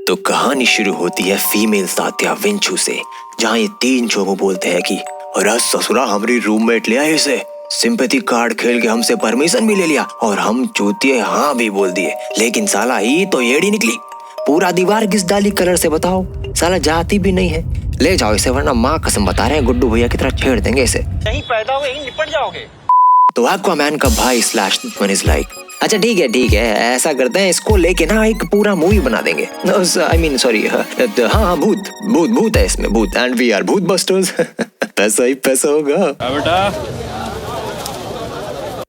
तो कहानी शुरू होती है फीमेल साथिया विंचू से, जहाँ ये तीन चोमू बोलते हैं कि अरे ससुरा हमारी रूममेट ले आए इसे, सिंपैथी कार्ड खेल के हमसे परमिशन भी ले लिया और हम चूतिए हाँ भी बोल दिए, लेकिन साला ही तो येड़ी निकली। पूरा दीवार घिस डाली कलर से, बताओ साला जाती भी नहीं है। ले जाओ इसे वरना माँ कसम बता रहे हैं गुड्डू भैया की तरह छेड़ देंगे इसे। यहीं पैदा हो यहीं निपट जाओगे। तो एक्वामैन का भाई स्लैश दुश्मन इज लाइक, अच्छा ठीक है ऐसा करते हैं, इसको लेके ना एक पूरा मूवी बना देंगे। आई मीन सॉरी, हाँ भूत है इसमें, भूत, एंड वी आर भूत बस्टर्स। पैसा ही पैसा होगा बेटा।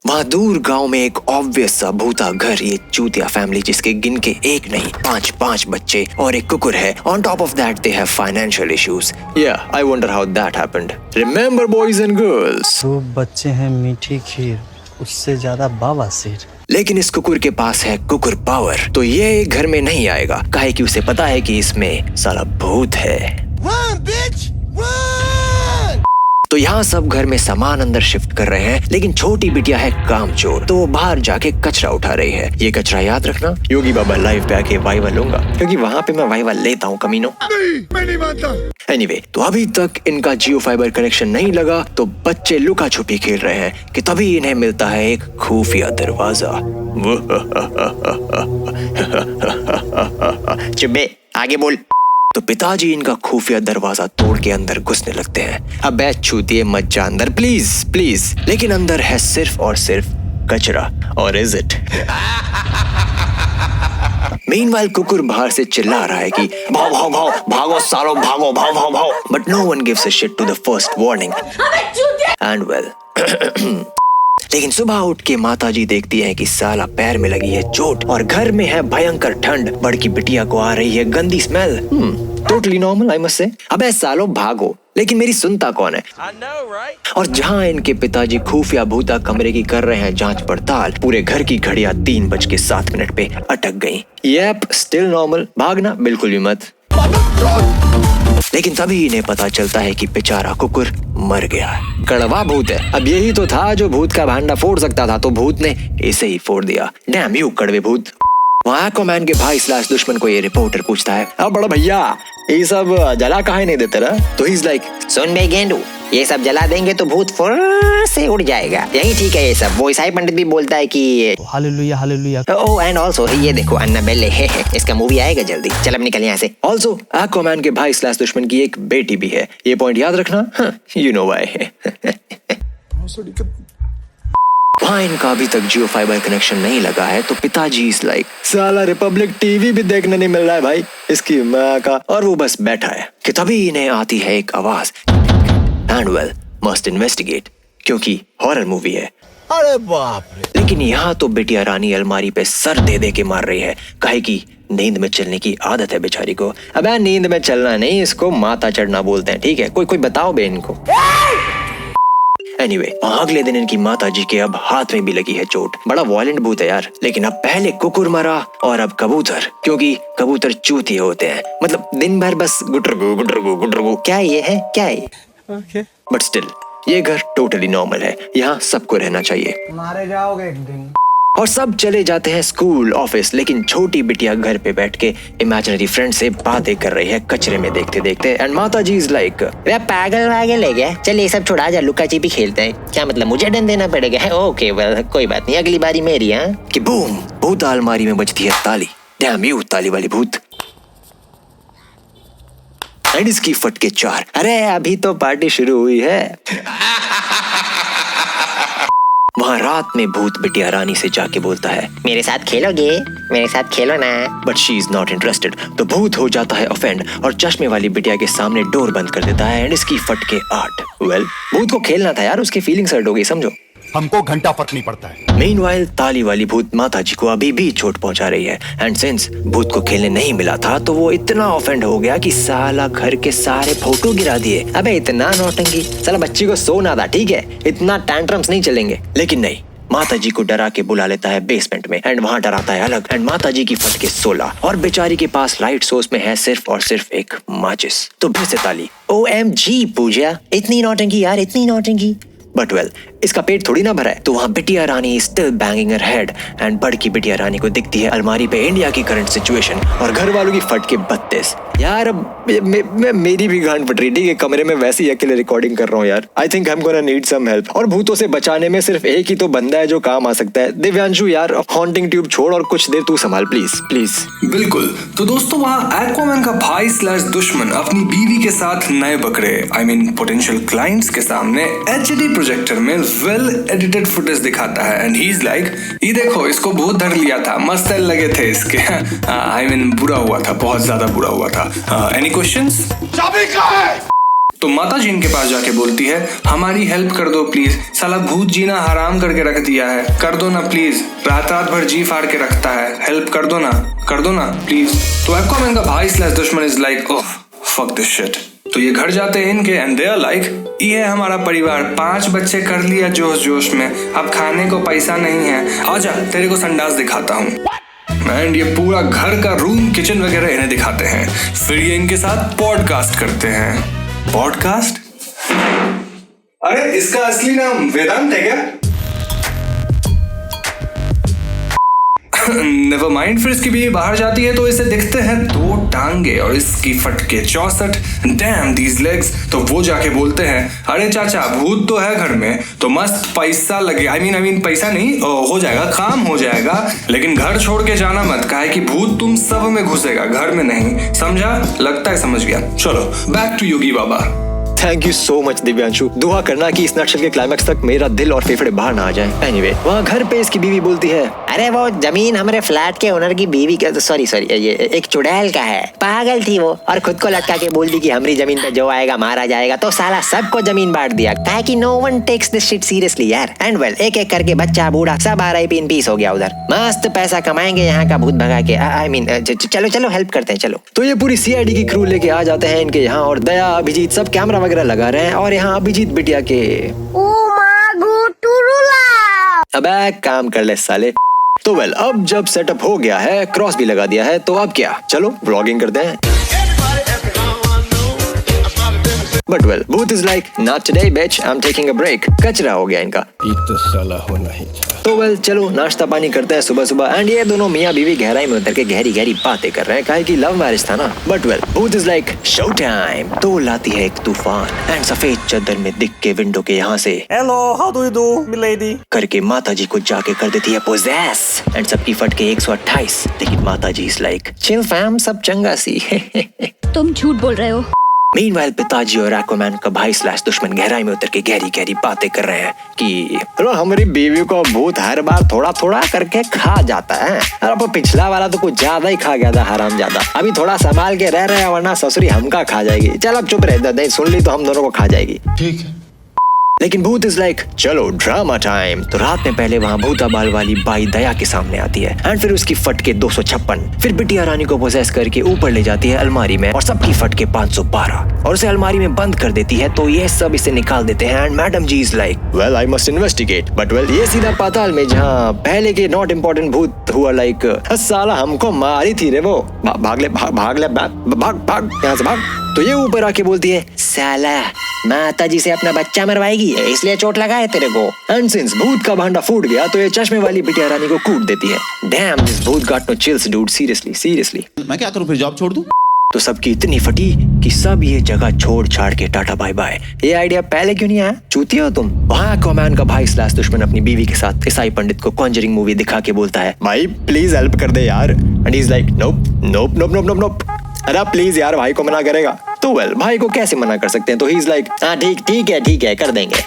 वहाँ दूर गांव में एक ऑब्वियस सा भूता घर, ये चूतिया फैमिली जिसके गिन के एक नहीं पांच बच्चे और एक कुकुर है। On top of that they have financial issues. Yeah I wonder how that happened. Remember boys and girls, 2 बच्चे हैं मीठी खीर, उससे ज्यादा बावासीर। लेकिन इस कुकुर के पास है कुकुर पावर, तो ये घर में नहीं आएगा, काहे कि उसे पता है कि इसमें साला भूत है। Run, bitch! Run! तो यहाँ सब घर में सामान अंदर शिफ्ट कर रहे हैं, लेकिन छोटी बिटिया है कामचोर, तो वो बाहर जाके कचरा उठा रही है। ये कचरा याद रखना, योगी बाबा लाइव पे आके वाइवा लूंगा, क्योंकि वहाँ पे मैं वाइवा लेता हूँ कमीनों। नहीं, मैं नहीं मानता। एनीवे, तो अभी तक इनका जियो फाइबर कनेक्शन नहीं लगा, तो बच्चे लुका छुपी खेल रहे हैं कि तभी इन्हें मिलता है एक खुफिया दरवाजा। चुप्पे, आगे बोल। तो पिताजी इनका खुफिया दरवाजा तोड़ के अंदर घुसने लगते हैं। अब बैच छूती है मत जा अंदर प्लीज प्लीज, लेकिन अंदर है सिर्फ और सिर्फ कचरा। और इज इट? मीनवाइल कुकुर बाहर से चिल्ला रहा है कि भाओ भाओ भाओ भागो सालो भागो भाओ भाओ भाओ, but no one gives a shit to the first warning. And well, लेकिन सुबह उठ के माताजी देखती है कि साला पैर में लगी है चोट और घर में है भयंकर ठंड। बड़की बिटिया को आ रही है गंदी smell. Totally normal I must say. अबे सालो भागो, लेकिन मेरी सुनता कौन है? I know, right? और जहाँ इनके पिताजी खुफिया भूता कमरे की कर रहे हैं जांच पड़ताल, पूरे घर की घड़ियां 3:07 पे अटक गईं। येप, स्टिल नॉर्मल, भागना बिल्कुल भी मत। लेकिन तभी इन्हें पता चलता है कि बेचारा कुकुर मर गया है। कड़वा भूत है। अब यही तो था जो भूत का भांडा फोड़ सकता था, तो भूत ने इसे ही फोड़ दिया। डैम यू कड़वे भूत। वहाँ एक्वामैन के भाई स्लैश दुश्मन को ये रिपोर्टर पूछता है, अब बड़ा भैया ये सब जला काहे नहीं देते ना? तो ही इज लाइक, सुन बे गेंडू, ये सब जला देंगे तो भूत फुर्र से उड़ जाएगा, यही ठीक है ये सब। वो ईसाई पंडित भी बोलता है कि hallelujah hallelujah. Oh and also ये देखो अन्नाबेले है, इसका मूवी आएगा जल्दी, चल अब निकल यहाँ से। ऑल्सो एक्वामैन के भाई स्लैश दुश्मन की एक बेटी भी है, ये पॉइंट याद रखना। You know why. वहाँ इनका अभी तक जियो फाइबर कनेक्शन नहीं लगा है, तो पिताजी इज लाइक, साला रिपब्लिक टीवी भी देखने नहीं मिल रहा है भाई इसकी माँ का। और वो बस बैठा है कि तभी इन्हें आती है एक आवाज, एंड वेल मस्ट इन्वेस्टिगेट, क्योंकि हॉरर मूवी है। अरे बाप रे! लेकिन यहाँ तो बिटिया रानी अलमारी पे सर दे दे के मार रही है, काहे कि नींद में चलने की आदत है बेचारी को। अबे नींद में चलना नहीं, इसको माता चढ़ना बोलते हैं, ठीक है? कोई बताओ बे इनको। एनीवे, अगले दिन इनकी माताजी के अब हाथ में भी लगी है चोट। बड़ा वायलेंट भूत है यार। लेकिन अब पहले कुकुर मरा और अब कबूतर, क्योंकि कबूतर चूतिए होते हैं, मतलब दिन भर बस गुटरगु गुटरगु गुटरगु। क्या ये है, क्या है? बट स्टिल ये घर टोटली नॉर्मल है, यहाँ सबको रहना चाहिए। मारे जाओगे एक दिन। और सब चले जाते हैं स्कूल ऑफिस, लेकिन छोटी बिटिया घर पे बैठ के इमेजिनरी फ्रेंड से बातें कर रही है कचरे में देखते देखते। एंड माताजी इज लाइक, पागल वागल है क्या? चल ये सब छोड़ा जा, लुका छिपी खेलते हैं। क्या मतलब मुझे डन देना पड़ेगा? ओके वेल कोई बात नहीं, अगली बारी मेरी। हाँ कि बूम, भूत अलमारी में बजती है ताली। डैम यू ताली वाली भूत। एंड इसकी फटके 4। अरे अभी तो पार्टी शुरू हुई है। वहाँ रात में भूत बिटिया रानी से जाके बोलता है, मेरे साथ खेलोगे? मेरे साथ खेलो ना। But she is not interested. तो भूत हो जाता है ऑफेंड और चश्मे वाली बिटिया के सामने डोर बंद कर देता है। एंड इसकी फटके 8। वेल, भूत को खेलना था यार, उसकी फीलिंग्स हर्ट हो गई, समझो। हमको घंटा फर्क नहीं पड़ता है। मीनवाइल ताली वाली भूत माताजी को अभी भी चोट पहुंचा रही है। एंड सिंस भूत को खेलने नहीं मिला था, तो वो इतना ऑफेंड हो गया कि साला घर के सारे फोटो गिरा दिए। अबे इतना नौटंकी, साला बच्ची को सोना था, ठीक है? इतना टैंट्रम्स नहीं चलेंगे। लेकिन नहीं, माताजी को डरा के बुला लेता है बेसमेंट में, एंड वहाँ डराता है अलग। एंड माताजी की फटके 16 और बेचारी के पास लाइट सोर्स में है सिर्फ और सिर्फ एक माचिस। तो फिर से ताली। OMG पूजा, इतनी नौटंकी यार, इतनी नौटंकी। बट वेल, इसका पेट थोड़ी ना भरा है। तो वहाँ बिटिया रानी still banging her head and बड़की बिटिया रानी को दिखती है अलमारी पे इंडिया की करंट सिचुएशन और घर वालों की फट के 32। यार अब मेरी भी गांड फट रही। ठीक है, कमरे में वैसे ही अकेले रिकॉर्डिंग कर रहा हूँ यार। I think I am gonna need some help. और भूतों से बचाने में सिर्फ एक ही तो बंदा है जो काम आ सकता है। दिव्यांशु यार हॉन्टिंग ट्यूब छोड़ और कुछ देर तू संभाल प्लीज प्लीज। बिल्कुल। तो दोस्तों वहाँ एक्वामैन का भाई स्लैश दुश्मन अपनी बीवी के साथ नए बकरे पोटेंशियल क्लाइंट्स के सामने HD प्रोजेक्टर में वेल एडिटेड फुटेज दिखाता है एंड ही इज लाइक, ये देखो इसको भूत धर लिया था, मस्त लगे थे इसके। बुरा हुआ था, बहुत ज्यादा बुरा हुआ था। Any questions? चाबी कहाँ है? तो माता जी इनके पास जाके बोलती है, हमारी हेल्प कर दो प्लीज, साला भूत जीना हराम करके रख दिया है, कर दो ना प्लीज, रात रात भर जी फाड़ के रखता है, हेल्प कर दो ना प्लीज। तो एक्वामैन का भाई स्लैश दुश्मन is like, oh fuck this shit. तो ये घर जाते हैं इनके एंड दे आर लाइक, ये है हमारा परिवार, 5 बच्चे कर लिया जोश में, अब खाने को पैसा नहीं है, आजा तेरे को संडास दिखाता हूँ। एंड ये पूरा घर का रूम किचन वगैरह इन्हें दिखाते हैं। फिर ये इनके साथ पॉडकास्ट करते हैं। पॉडकास्ट? अरे इसका असली नाम वेदांत है क्या? Never mind. फिर इसकी बीवी बाहर जाती है तो इसे दिखते हैं 2 टांगे और इसकी फटके 64। Dam these legs. तो वो जाके बोलते हैं, अरे चाचा भूत तो है घर में तो मस्त पैसा लगे, आई मीन पैसा नहीं हो जाएगा, काम हो जाएगा, लेकिन घर छोड़ के जाना मत, काहे कि भूत तुम सब में घुसेगा, घर में नहीं, समझा? लगता है समझ गया। चलो back to Yogi Baba. Thank you so much Divyanshu. दुआ करना कि इस नटशल के क्लाइमैक्स तक मेरा दिल और फेफड़े बाहर ना आ जाएं। एनीवे, वहाँ घर पे इसकी बीवी बोलती है, अरे वो जमीन हमारे फ्लैट के ओनर की बीवी का, सॉरी ये एक चुड़ैल का है, पागल थी वो, और खुद को लटका के बोल दी कि हमारी जमीन पे जो आएगा मारा जाएगा। तो साला सबको जमीन बांट दिया, काहे कि no one takes this shit seriously यार। एंड वेल, एक एक करके बच्चा बूढ़ा सब RIP इन पीस हो गया उधर। मस्त पैसा कमाएंगे यहाँ का भूत भगा के। चलो हेल्प करते हैं चलो। तो ये पूरी CID की क्रू लेके आ जाते हैं इनके यहाँ और दया अभिजीत सब कैमरा वगैरह लगा रहे हैं और यहाँ अभिजीत बिटिया के अबे काम कर ले साले। तो वेल, अब जब सेटअप हो गया है, क्रॉस भी लगा दिया है, तो अब क्या, चलो व्लॉगिंग करते हैं। बट वेल, भूत is like, not today bitch, I am taking a break. कचरा हो गया इनका। तो साला होना ही था। तो वेल चलो नाश्ता पानी करते हैं सुबह सुबह। एंड ये दोनों मियाँ बीवी गहराई में उतर के गहरी गहरी बातें कर रहे हैं, काहे कि लव मैरिज था ना। बट वेल, भूत इज लाइक, शो टाइम। तो लाती है एक तूफान एंड सफेद चादर में दिख के विंडो के यहाँ से hello, how do you do milady करके माता जी को जाके कर देती है पोजेस एंड सबकी फटके 128। लेकिन माता जी इज लाइक, चिल फैम, सब चंगा सी। तुम झूठ बोल रहे हो। मीनवाइल पिताजी और एक्वामैन का भाई स्लैश दुश्मन गहराई में उतर के गहरी गहरी बातें कर रहे हैं कि हमारी बीवी को भूत हर बार थोड़ा थोड़ा करके खा जाता है। अब पिछला वाला तो कुछ ज्यादा ही खा गया था, हराम ज्यादा। अभी थोड़ा संभाल के रह रहे हैं वरना ससुरी हमका खा जाएगी। चल अब चुप रह, नहीं सुन ली तो हम दोनों को खा जाएगी। ठीक है। लेकिन भूत इज लाइक, चलो ड्रामा टाइम। तो रात में पहले वहाँ भूता बाल वाली बाई दया के सामने आती है एंड फिर उसकी फटके 256। फिर बिटिया रानी को पोजेस करके ऊपर ले जाती है अलमारी में और सबकी फटके 512 और उसे अलमारी में बंद कर देती है। तो ये सब इसे निकाल देते हैं and madam ji is like, well I must investigate. But well, ये सीधा पाताल में जहाँ पहले के नॉट इम्पोर्टेंट भूत हुआ लाइक, साला हमको मारी थी रे वो, भाग ले यहाँ से भाग। तो ये ऊपर आके बोलती है, साला माता जी से अपना बच्चा मरवाएगी इसलिए चोट लगा है तेरे को। एंड सिंस भूत का भांडा फूट गया तो ये चश्मे वाली बिटिया रानी को कूट देती है। डैम, दिस भूत got no chills dude, seriously. मैं क्या करूं फिर, जॉब छोड़ दूं? तो सबकी इतनी फटी कि सब ये जगह छोड़ छाड़ के टाटा बाय बाय। ये आइडिया पहले क्यों नहीं आया, चूती हो तुम। वहाँ एक्वामैन का भाई स्लैश दुश्मन अपनी बीवी के साथ ईसाई पंडित को कॉन्जरिंग मूवी दिखा के बोलता है, भाई प्लीज हेल्प कर दे यार। एंड ही इज लाइक, नोप। अरे प्लीज यार, भाई को मना करेगा। तो वेल, भाई को कैसे मना कर सकते हैं। तो ही इज लाइक, हाँ ठीक है कर देंगे।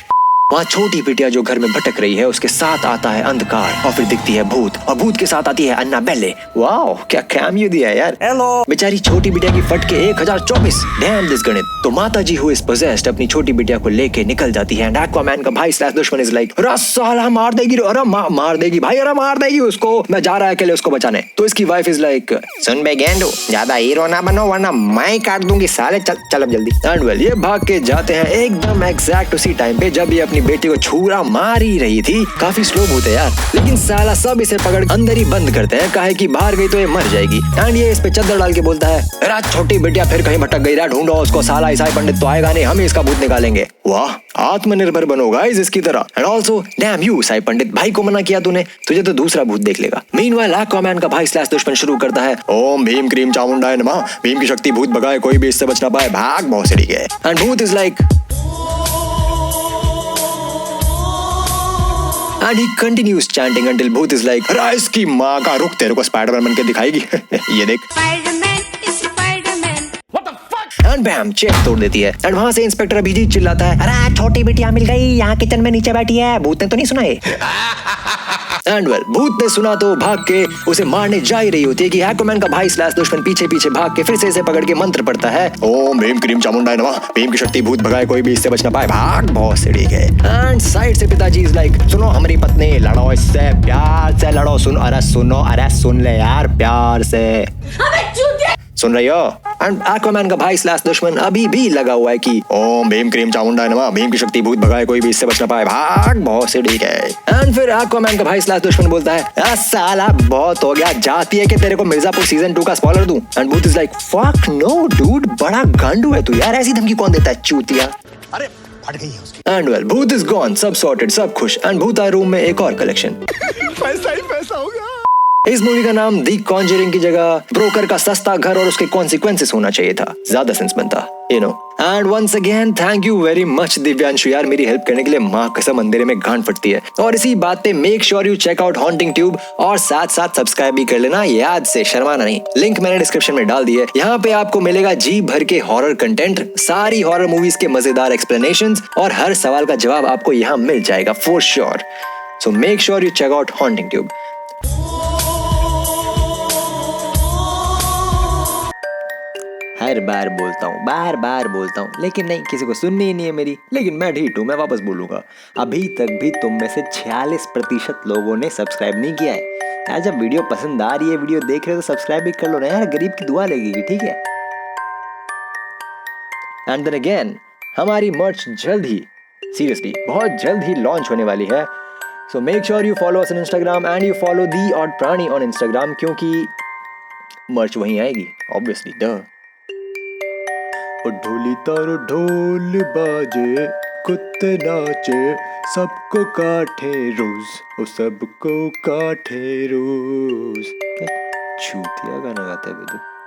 वहाँ छोटी बिटिया जो घर में भटक रही है, उसके साथ आता है अंधकार और फिर दिखती है भूत और भूत के साथ आती है अन्नाबेले। वाओ, क्या कैमियो दिया है यार। हेलो। बेचारी छोटी बिटिया की फटके 1024। डैम दिस गणित। तो माता जी हु इज पोजेस्ड अपनी छोटी बिटिया को लेके निकल जाती है एंड एक्वामैन का भाई स्लैश दुश्मन इज लाइक, साला मार देगी, अरे मार देगी भाई, अरे मार देगी उसको, मैं जा रहा है अकेले उसको बचाने। तो इसकी वाइफ इज लाइक, सुन बे गेंडू, ज्यादा हीरो ना बनो वरना मैं काट दूंगी साले, चल अब जल्दी। एंड वेल, ये भाग के जाते हैं एकदम एग्जैक्ट उसी टाइम पे जब ये अपनी अपनी बेटी को छुरा मार ही रही थी। काफी स्लो भूत है यार, लेकिन साला सब इसे पकड़ अंदर ही बंद करते हैं, काहे कि बाहर गई तो ये मर जाएगी। एंड ये इस पे चद्दर डाल के बोलता है, अरे छोटी बेटिया फिर कहीं भटक गई, ढूंढो उसको, साला ईसाई पंडित तो आएगा नहीं, हम ही इसका भूत निकालेंगे। वाह, आत्मनिर्भर बनो गाइस इसकी तरह। एंड ऑल्सो डैम यू ईसाई पंडित, भाई को मना किया तूने, तुझे तो दूसरा भूत देख लेगा। मीनवाइल एक्वामैन का भाई स्लैश दुश्मन शुरू करता है, ओम भीम क्रीम चामुंडाय नमः, भीम की शक्ति भूत भगाए, कोई भी इससे बच ना पाए, भाग भौंसड़ी के। एंड भूत is like, and he continues chanting until Booth is like, अरे इसकी माँ का, रुक तेरे को स्पाइडरमैन बन के दिखाएगी। ये देख, एंड बैम चेक तोड़ देती है। एंड वहां से इंस्पेक्टर अभिजीत चिल्लाता है, अरे छोटी बिटिया मिल गई, यहाँ किचन में नीचे बैठी है, भूत ने तो नहीं सुना है। एंड वेल, भूत ने सुना तो भाग के उसे मारने जा ही रही होती है कि एक्वामैन का भाई स्लैश दुश्मन पीछे पीछे भाग के फिर से इसे पकड़ के मंत्र पढ़ता है, ओम भीम क्रीम चामुंडाय नमः, भीम की शक्ति भूत भगाए, कोई भी इससे बच ना पाए, भाग बहुत सीढ़ी के। एंड साइड से पिताजी इज लाइक, सुनो हमारी पत्नी, लड़ो इससे, प्यार से लड़ो, सुन ले यार प्यार से, सुन रही हो। एंड एक्वामैन का भाई स्लैश दुश्मन अभी भी लगा हुआ है कि ओम भीम क्रीम चामुंडाय नमः, भीम की शक्ति भूत भगाए, कोई भी इससे बच ना पाए, भाग बहुत से ठीक है। एंड फिर एक्वामैन का भाई स्लैश दुश्मन बोलता है, साला बहुत हो गया, जाती है कि तेरे को मिर्जापुर सीजन 2 का स्पॉइलर दूं। एंड भूत is like, fuck no dude, बड़ा गांडू है तू यार, ऐसी धमकी कौन देता है चूतिया। अरे फट गई है उसकी। एंड वेल, भूत इज गॉन, सब सॉर्टेड, सब खुश। एंड भूत आए रूम में एक और कलेक्शन। पैसा ही पैसा होगा। इस मूवी का नाम दी कॉन्जरिंग की जगह ब्रोकर का सस्ता घर और उसके कॉन्सिक्वेंसेस होना चाहिए था, ज्यादा सेंस बनता, you know. And once again thank you very much Divyanshu यार, मेरी हेल्प करने के लिए, माँ कसम अंधेरे में गांड फटती है। और इसी बात पे make sure you check out haunting tube, और साथ साथ सब्सक्राइब भी कर लेना, याद से, शर्माना नहीं। लिंक मैंने डिस्क्रिप्शन में डाल दी है। यहाँ पे आपको मिलेगा जी भर के हॉरर कंटेंट, सारी हॉरर मूवीज के मजेदार एक्सप्लेनेशंस, और हर सवाल का जवाब आपको यहाँ मिल जाएगा for sure. So make sure you check out haunting tube. हर बार बोलता हूँ, बार बार बोलता हूँ, लेकिन नहीं, किसी को सुननी ही नहीं है मेरी। लेकिन मैं ढीठ हूँ, मैं वापस बोलूंगा। अभी तक भी तुम में से 46% लोगों ने सब्सक्राइब नहीं किया है यार। जब वीडियो पसंद आ रही है, वीडियो देख रहे हो, तो सब्सक्राइब भी कर लो ना यार, गरीब की दुआ लगेगी, ठीक है। एंड देन अगेन, हमारी मर्च जल्द ही, सीरियसली बहुत जल्द ही लॉन्च होने वाली है। सो make sure you follow us on Instagram and you follow the odd प्राणी ऑन इंस्टाग्राम, क्योंकि मर्च वहीं आएगी ऑब्वियसली, डह। ओ ढोली तारो ढोल बाजे, कुत्ते नाचे, सबको काटे रोज, ओ सबको काटे रोज। क्या छूतिया गाना गाता है बे तू।